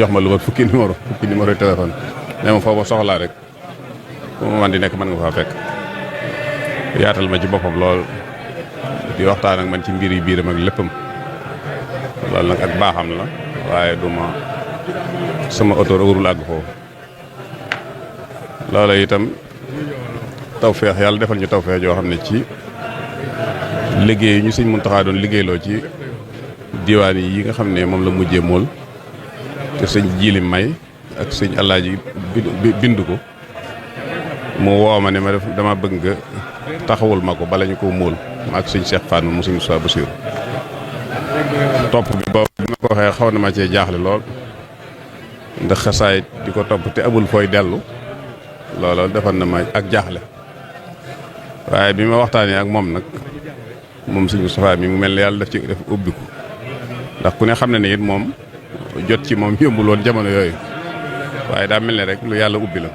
jox ma lu mat fukki numéro téléphone ne ma foofu soxlaa rek fu ma man di nekk mën nga faa fekk yaatal ma ci boppam lool di waxtaan ak man ci mbir yi biiram ak léppam loolu nag ak baaxam la waaye du ma sama oto warul àgg foofu loola itam tawfeex yàlla defal ñu tawfeex joo xam ne ci liggéey yi ñu Sëñ Muntaxa doon liggéeyloo ci diwaan yi nga xam ne moom la mujjee mool te sëñ Jiili May ak sëñ Alaaji bind ko mu woo ma ne ma dama bëgg nga taxawul ma ko bala ñu ko móol ma ak sëñ Cheikh Fall mu sëñ Moussa Bassirou topp bi boobu bi ma ko waxee xaw na ma cee jaaxle lool ndax xasaay di ko topp te amul fooy dellu loolu defal na ma ak jaaxle waaye bi ma waxtaanee ak moom nag moom sëñ Moustapha mi mu mel ne yàlla def ubbiku ndax ku ne xam ne ne it moom jot ci moom yombul woon jamono yooyu waaye daa mel ne rek lu yàlla ubbi la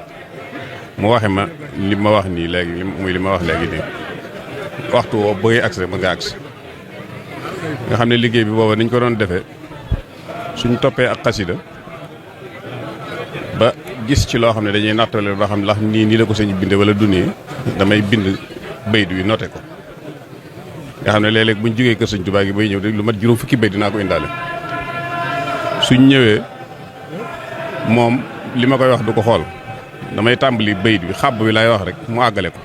mu waxe ma li ma wax nii léegi muy li ma wax léegi nii waxtu woo bëggee agsi rek ma nga agsi nga xam ne liggéey bi booba niñ ko doon defee suñ toppee ak xasida ba gis ci loo xam ne dañuy nattale ba xam ndax nii la ko sëñ binde wala du nii damay bind bayit wi noté ko nga xam ne léeg-léeg buñ jógee kër sëñ Tuubaa gi bay ñëw rek lu mat juróom fukki bayit dinaa ko indaale suñ ñëwee moom li ma koy wax du ko xool damay tàmbali bayit wi xàbb wi laay wax rek mu àggale ko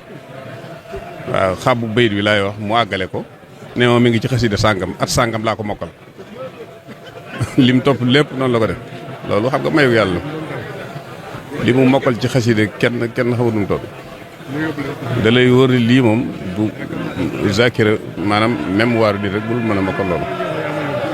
waaw xàbbu bayit wi laay wax mu àggale ko ne moom mi ngi ci xasida sàngam at sàngam laa ko mokkal lim topp lépp noonu la ko def loolu xam nga mayu yàlla li mu mokkal ci xasida kenn xamul nu mu toll da lay wóor ni lii moom bu zakira maanaam mémoire bi rek bul mën a mokkal loolu